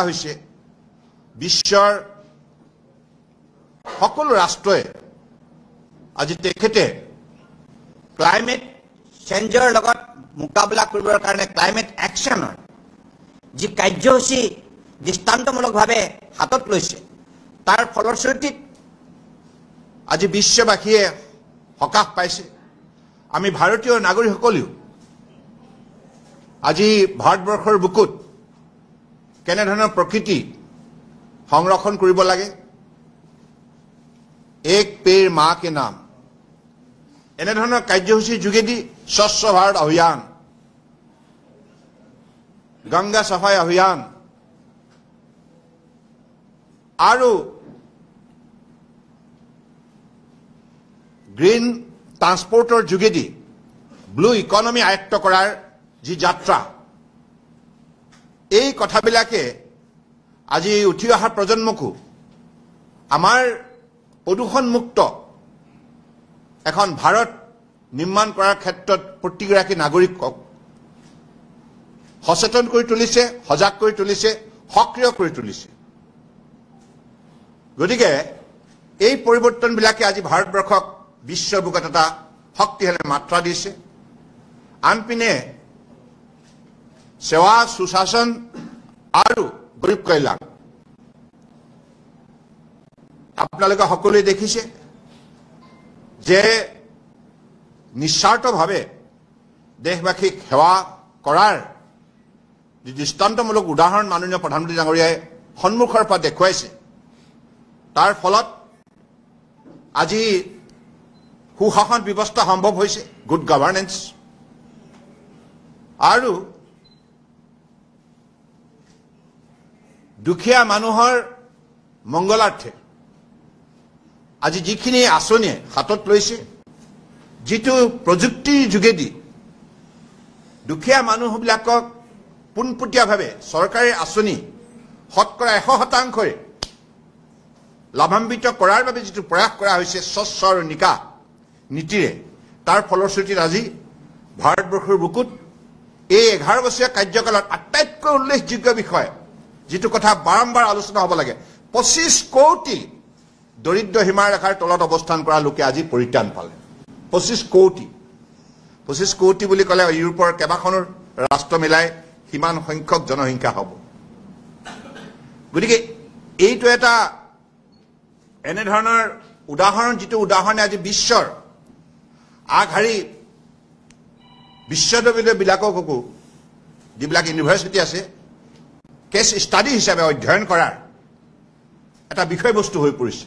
হৈছে বিশ্বৰ সকলো ৰাষ্ট্ৰই আজি তেখেতে ক্লাইমেট চেঞ্জৰ লগত মোকাবিলা কৰিবৰ কাৰণে ক্লাইমেট একশ্যনৰ যি কাৰ্যসূচী দৃষ্টান্তমূলকভাৱে হাতত লৈছে তাৰ ফলশ্ৰুতিত আজি বিশ্ববাসীয়ে সকাহ পাইছে। আমি ভাৰতীয় নাগৰিকসকলেও আজি ভাৰতবৰ্ষৰ বুকুত কেনেধৰণৰ প্ৰকৃতি সংৰক্ষণ কৰিব লাগে, এক পেৰ মা কে নাম এনেধৰণৰ কাৰ্যসূচীৰ যোগেদি স্বচ্ছ ভাৰত অভিযান, গংগা চাফাই অভিযান আৰু গ্ৰীণ ট্ৰান্সপৰ্টৰ যোগেদি ব্লু ইকনমি আয়ত্ত কৰাৰ যি যাত্ৰা, এই কথাবিলাকে আজি উঠি অহা প্ৰজন্মকো আমাৰ প্ৰদূষণমুক্ত এখন ভাৰত নিৰ্মাণ কৰাৰ ক্ষেত্ৰত প্ৰতিগৰাকী নাগৰিকক সচেতন কৰি তুলিছে, সজাগ কৰি তুলিছে, সক্ৰিয় কৰি তুলিছে। গতিকে এই পৰিৱৰ্তনবিলাকে আজি ভাৰতবৰ্ষক বিশ্বৰ বুকুত এটা শক্তিশালী মাত্ৰা দিছে। আনপিনে সেৱা, সুশাসন আৰু গৰীব কল্যাণ আপোনালোকে সকলোৱে দেখিছে যে নিস্বাৰ্থভাৱে দেশবাসীক সেৱা কৰাৰ যি দৃষ্টান্তমূলক উদাহৰণ মাননীয় প্ৰধানমন্ত্ৰী ডাঙৰীয়াই সন্মুখৰ পৰা দেখুৱাইছে, তাৰ ফলত আজি সুশাসন ব্যৱস্থা সম্ভৱ হৈছে, গুড গভাৰ্নেন্স, আৰু দুখীয়া মানুহৰ মংগলাৰ্থে আজি যিখিনি আঁচনিয়ে হাতত লৈছে, যিটো প্ৰযুক্তিৰ যোগেদি দুখীয়া মানুহবিলাকক পোনপটীয়াভাৱে চৰকাৰী আঁচনি শতকৰা 100% লাভান্বিত কৰাৰ বাবে যিটো প্ৰয়াস কৰা হৈছে স্বচ্ছ আৰু নিকা নীতিৰে, তাৰ ফলশ্ৰুতিত আজি ভাৰতবৰ্ষৰ বুকুত এই 11 বছৰীয়া কাৰ্যকালত আটাইতকৈ উল্লেখযোগ্য বিষয়, যিটো কথা বাৰম্বাৰ আলোচনা হ'ব লাগে, 25 কোটি দৰিদ্ৰ সীমা ৰেখাৰ তলত অৱস্থান কৰা লোকে আজি পৰিত্ৰাণ পালে। 25 কোটি বুলি ক'লে ইউৰোপৰ কেইবাখনো ৰাষ্ট্ৰ মিলাই সিমান সংখ্যক জনসংখ্যা হ'ব। গতিকে এইটো এটা এনেধৰণৰ উদাহৰণ, যিটো উদাহৰণে আজি বিশ্বৰ আগশাৰী বিশ্ববিদ্যালয়বিলাককো, যিবিলাক ইউনিভাৰ্চিটি আছে, কেছ ষ্টাডি হিচাপে অধ্যয়ন কৰাৰ এটা বিষয়বস্তু হৈ পৰিছে।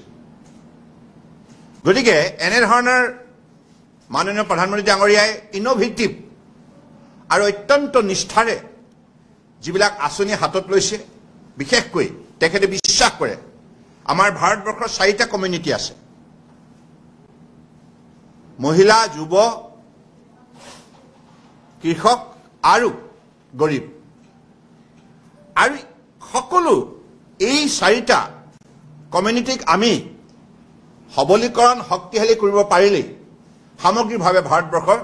গতিকে এনেধৰণৰ মাননীয় প্ৰধানমন্ত্ৰী ডাঙৰীয়াই ইনোভেটিভ আৰু অত্যন্ত নিষ্ঠাৰে যিবিলাক আঁচনি হাতত লৈছে, বিশেষকৈ তেখেতে বিশ্বাস কৰে আমাৰ ভাৰতবৰ্ষৰ 4টা কমিউনিটি আছে, মহিলা, যুৱ, কৃষক আৰু গৰীব, আৰু সকলো এই 4টা কমিউনিটিক আমি সবলীকৰণ, শক্তিশালী কৰিব পাৰিলেই সামগ্ৰিকভাৱে ভাৰতবৰ্ষৰ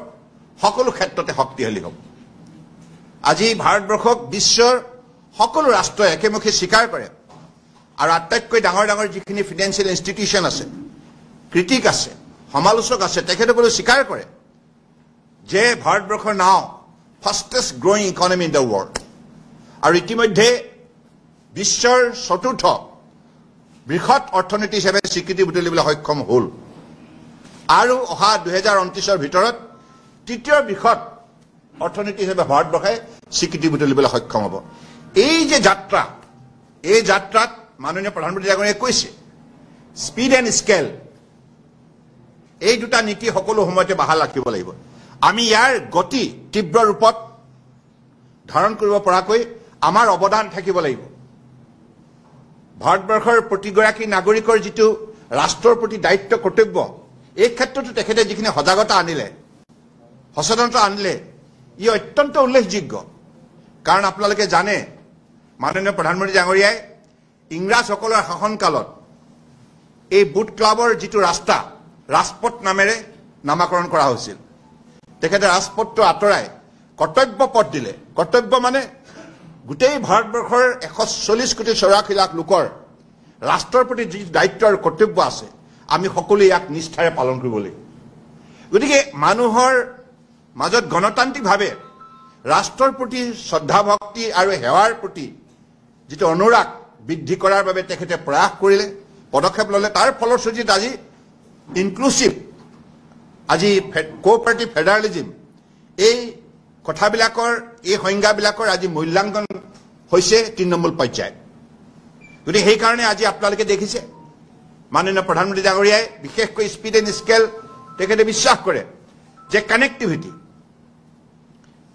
সকলো ক্ষেত্ৰতে শক্তিশালী হ'ব। আজি ভাৰতবৰ্ষক বিশ্বৰ সকলো ৰাষ্ট্ৰই একেমুখে স্বীকাৰ কৰে, আৰু আটাইতকৈ ডাঙৰ ডাঙৰ যিখিনি ফিনেন্সিয়েল ইনষ্টিটিউশ্যন আছে, ক্ৰিটিক আছে, সমালোচক আছে, তেখেতসকলে স্বীকাৰ কৰে যে ভাৰতবৰ্ষৰ নাও fastest growing economy in the world, আৰু ইতিমধ্যে বিশ্বৰ 4ৰ্থ বৃহৎ অৰ্থনীতি হিচাপে স্বীকৃতি বুটলিবলৈ সক্ষম হ'ল, আৰু অহা 2029ৰ ভিতৰত 3য় বৃহৎ অৰ্থনীতি হিচাপে ভাৰতবৰ্ষে স্বীকৃতি বুটলিবলৈ সক্ষম হ'ব। এই যে যাত্ৰা, এই যাত্ৰাত মাননীয় প্ৰধানমন্ত্ৰী ডাঙৰীয়াই কৈছে স্পীড এণ্ড স্কেল, এই দুটা নীতি সকলো সময়তে বাহাল ৰাখিব লাগিব। আমি ইয়াৰ গতি তীব্ৰ ৰূপত ধাৰণ কৰিব পৰাকৈ আমাৰ অৱদান থাকিব লাগিব। ভাৰতবৰ্ষৰ প্ৰতিগৰাকী নাগৰিকৰ যিটো ৰাষ্ট্ৰৰ প্ৰতি দায়িত্ব, কৰ্তব্য, এই ক্ষেত্ৰতো তেখেতে যিখিনি সজাগতা আনিলে, সচেতনতা আনিলে, ই অত্যন্ত উল্লেখযোগ্য। কাৰণ আপোনালোকে জানে মাননীয় প্ৰধানমন্ত্ৰী ডাঙৰীয়াই ইংৰাজসকলৰ শাসনকালত এই বুট ক্লাবৰ যিটো ৰাস্তা, ৰাজপথ নামেৰে নামাকৰণ কৰা হৈছিল। তেখেতে ৰাজপথটো আঁতৰাই কৰ্তব্য পথ দিলে। কৰ্তব্য মানে গোটেই ভাৰতবৰ্ষৰ 140 কোটি 84 লাখ লোকৰ ৰাষ্ট্ৰৰ প্ৰতি যি দায়িত্ব আৰু কৰ্তব্য আছে আমি সকলোৱে ইয়াক নিষ্ঠাৰে পালন কৰিব লাগিব গতিকে মানুহৰ মাজত গণতান্ত্ৰিকভাৱে ৰাষ্ট্ৰৰ প্ৰতি শ্ৰদ্ধা ভক্তি আৰু সেৱাৰ প্ৰতি যিটো অনুৰাগ বৃদ্ধি কৰাৰ বাবে তেখেতে প্ৰয়াস কৰিলে পদক্ষেপ ল'লে তাৰ ফলশ্ৰুতিত আজি ইনক্লুচিভ আজি কোঅপাৰেটিভ ফেডাৰেলিজম এই কথাবিলাকৰ এই সংজ্ঞাবিলাকৰ আজি মূল্যাংকন হৈছে 3 নম্বৰ পৰ্যায় গতিকে সেইকাৰণে আজি আপোনালোকে দেখিছে মাননীয় প্ৰধানমন্ত্ৰী ডাঙৰীয়াই বিশেষকৈ স্পীড এণ্ড স্কেল তেখেতে বিশ্বাস কৰে যে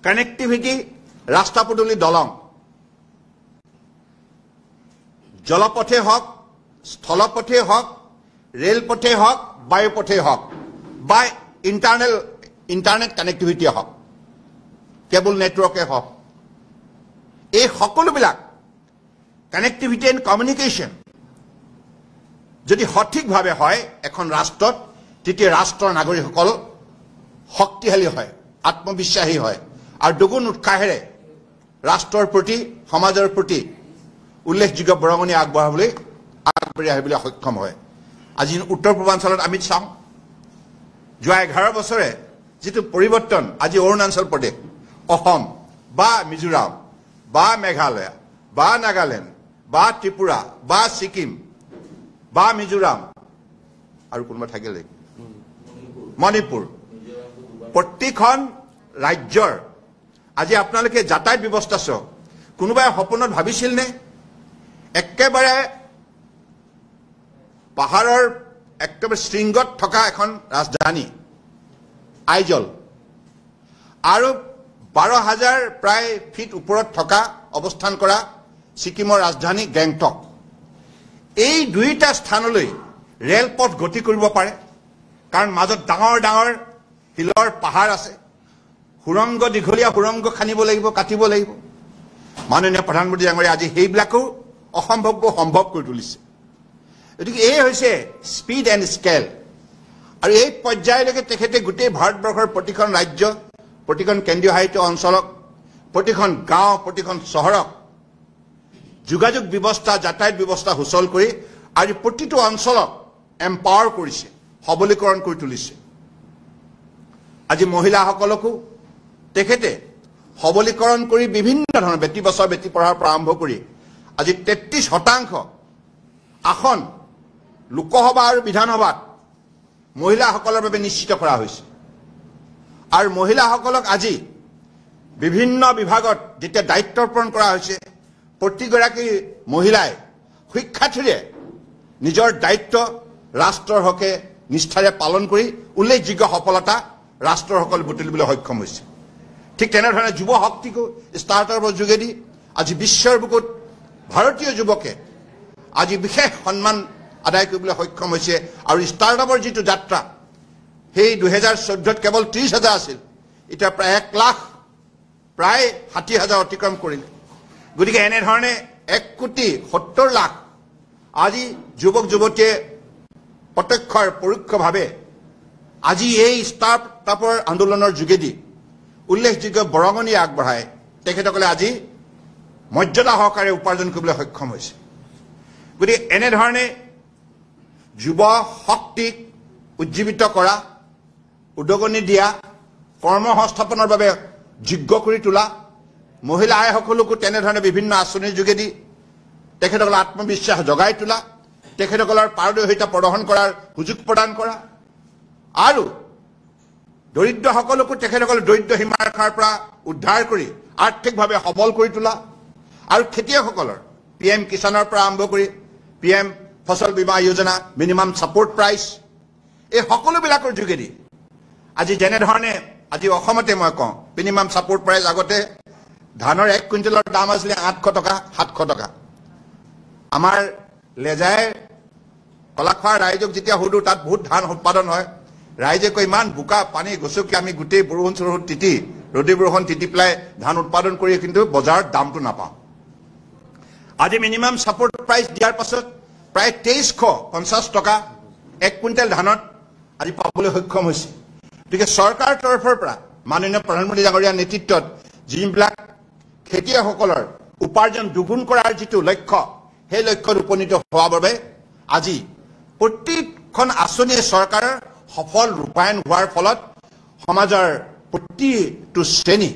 কানেক্টিভিটি ৰাস্তা পদূলি দলং জলপথে হওক স্থলপথে হওক ৰেলপথে হওক বায়ুপথে হওক বা ইণ্টাৰনেট কানেক্টিভিটিয়ে হওক কেবল নেটৱৰ্কে হওক এই সকলোবিলাক কানেক্টিভিটি এণ্ড কমিউনিকেশ্যন যদি সঠিকভাৱে হয় এখন ৰাষ্ট্ৰত তেতিয়া ৰাষ্ট্ৰৰ নাগৰিকসকল শক্তিশালী হয় আত্মবিশ্বাসী হয় আৰু দুগুণ উৎসাহেৰে ৰাষ্ট্ৰৰ প্ৰতি সমাজৰ প্ৰতি উল্লেখযোগ্য বৰঙণি আগবঢ়াই আহিবলৈ সক্ষম হয় আজি উত্তৰ পূৰ্বাঞ্চলত আমি চাওঁ যোৱা 11 বছৰে যিটো পৰিৱৰ্তন আজি অৰুণাচল প্ৰদেশ অসম বা মিজোৰাম বা মেঘালয় বা নাগালেণ্ড বা ত্ৰিপুৰা বা ছিকিম বা মিজোৰাম আৰু কোনোবা থাকিলে মণিপুৰ প্ৰতিখন ৰাজ্যৰ আজি আপোনালোকে যাতায়াত ব্যৱস্থা চাওক কোনোবাই সপোনত ভাবিছিল নে একেবাৰে পাহাৰৰ একেবাৰে শৃংগত থকা এখন ৰাজধানী আইজল আৰু 12,000 প্ৰায় ফিট ওপৰত থকা অৱস্থান কৰা ছিকিমৰ ৰাজধানী গেংটক এই দুইটা স্থানলৈ ৰেলপথ গতি কৰিব পাৰে কাৰণ মাজত ডাঙৰ ডাঙৰ হিলৰ পাহাৰ আছে সুৰংগ দীঘলীয়া সুৰংগ খানিব লাগিব কাটিব লাগিব মাননীয় প্ৰধানমন্ত্ৰী ডাঙৰীয়া আজি সেইবিলাকো অসম্ভৱকো সম্ভৱ কৰি তুলিছে গতিকে এই হৈছে স্পীড এণ্ড স্কেল আৰু এই পৰ্যায়লৈকে তেখেতে গোটেই ভাৰতবৰ্ষৰ প্ৰতিখন ৰাজ্য প্ৰতিখন কেন্দ্ৰীয় শাসিত অঞ্চলক প্ৰতিখন গাঁও প্ৰতিখন চহৰক যোগাযোগ ব্যৱস্থা যাতায়াত ব্যৱস্থা সুচল কৰি আৰু প্ৰতিটো অঞ্চলক এম্পাৱাৰ কৰিছে সবলীকৰণ কৰি তুলিছে আজি মহিলাসকলকো তেখেতে সবলীকৰণ কৰি বিভিন্ন ধৰণৰ বেটি বচাও বেটি পঢ়াৰ পৰা আৰম্ভ কৰি আজি 33% আসন লোকসভা আৰু বিধানসভাত মহিলাসকলৰ বাবে নিশ্চিত কৰা হৈছে আৰু মহিলাসকলক আজি বিভিন্ন বিভাগত যেতিয়া দায়িত্ব অৰ্পণ কৰা হৈছে প্ৰতিগৰাকী মহিলাই শিক্ষাৰ্থীৰে নিজৰ দায়িত্ব ৰাষ্ট্ৰৰ হকে নিষ্ঠাৰে পালন কৰি উল্লেখযোগ্য সফলতা ৰাষ্ট্ৰৰ সকল বুটলিবলৈ সক্ষম হৈছে ঠিক তেনেধৰণে যুৱ শক্তিকো ষ্টাৰ্টআপৰ যোগেদি আজি বিশ্বৰ বুকুত ভাৰতীয় যুৱকে আজি বিশেষ সন্মান আদায় কৰিবলৈ সক্ষম হৈছে আৰু ষ্টাৰ্টআপৰ যিটো যাত্ৰা সেই 2014ত কেৱল 30,000 আছিল এতিয়া প্ৰায় 1 লাখ প্ৰায় 60,000 অতিক্ৰম কৰিলে গতিকে এনেধৰণে 1,70 লাখ আজি যুৱক যুৱতীয়ে প্ৰত্যক্ষ আৰু পৰোক্ষভাৱে আজি এই ষ্টাৰ্টআপৰ আন্দোলনৰ যোগেদি উল্লেখযোগ্য বৰঙণি আগবঢ়াই তেখেতসকলে আজি মৰ্যাদা সহকাৰে উপাৰ্জন কৰিবলৈ সক্ষম হৈছে গতিকে এনেধৰণে যুৱ শক্তিক উজ্জীৱিত কৰা উদগনি দিয়া কৰ্মসংস্থাপনৰ বাবে যোগ্য কৰি তোলা মহিলা আইসকলকো তেনেধৰণে বিভিন্ন আঁচনিৰ যোগেদি তেখেতসকলৰ আত্মবিশ্বাস জগাই তোলা তেখেতসকলৰ পাৰদৰ্শিতা প্ৰদৰ্শন কৰাৰ সুযোগ প্ৰদান কৰা আৰু দৰিদ্ৰসকলকো তেখেতসকলৰ দৰিদ্ৰ সীমাৰেখাৰ পৰা উদ্ধাৰ কৰি আৰ্থিকভাৱে সবল কৰি তোলা আৰু খেতিয়কসকলৰ PM কিষাণৰ পৰা আৰম্ভ কৰি PM ফসল বীমা যোজনা মিনিমাম ছাপোৰ্ট প্ৰাইচ এই সকলোবিলাকৰ যোগেদি আজি যেনেধৰণে আজি অসমতে মই কওঁ মিনিমাম ছাপোৰ্ট প্ৰাইচ আগতে ধানৰ 1 কুইণ্টেলৰ দাম আছিল 800 টকা 700 টকা আমাৰ লেজাই কলাখোৱা ৰাইজক যেতিয়া সুধো তাত বহুত ধান উৎপাদন হয় ৰাইজে কয় ইমান বোকা পানী গছকি আমি গোটেই বৰষুণ চৰষুণ তিতি ৰ'দে বৰষুণ তিতি পেলাই ধান উৎপাদন কৰি কিন্তু বজাৰত দামটো নাপাওঁ আজি মিনিমাম ছাপোৰ্ট প্ৰাইচ দিয়াৰ পাছত প্ৰায় 2350 টকা 1 কুইণ্টেল ধানত আজি পাবলৈ সক্ষম হৈছে গতিকে চৰকাৰৰ তৰফৰ পৰা মাননীয় প্ৰধানমন্ত্ৰী ডাঙৰীয়াৰ নেতৃত্বত যিবিলাক খেতিয়কসকলৰ উপাৰ্জন দুগুণ কৰাৰ যিটো লক্ষ্য সেই লক্ষ্যত উপনীত হোৱাৰ বাবে আজি প্ৰতিখন আঁচনিয়ে চৰকাৰৰ সফল ৰূপায়ণ হোৱাৰ ফলত সমাজৰ প্ৰতিটো শ্ৰেণী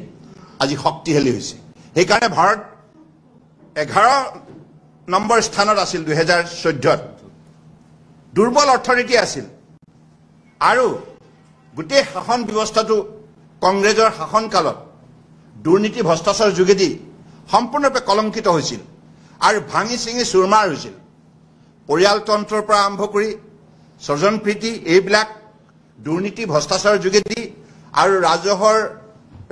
আজি শক্তিশালী হৈছে সেইকাৰণে ভাৰত 11 নম্বৰ স্থানত আছিল 2014 দুৰ্বল অৰ্থনীতি আছিল আৰু গোটেই শাসন ব্যৱস্থাটো কংগ্ৰেছৰ শাসনকালত দুৰ্নীতি ভ্ৰষ্টাচাৰৰ যোগেদি সম্পূৰ্ণৰূপে কলংকিত হৈছিল আৰু ভাঙি চিঙি চুৰমাৰ হৈছিল পৰিয়ালতন্ত্ৰৰ পৰা আৰম্ভ কৰি স্বজনপ্ৰীতি এইবিলাক দুৰ্নীতি ভ্ৰষ্টাচাৰৰ যোগেদি আৰু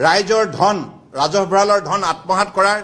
ৰাইজৰ ধন ৰাজহ ভঁৰালৰ ধন আত্মসাৎ কৰাৰ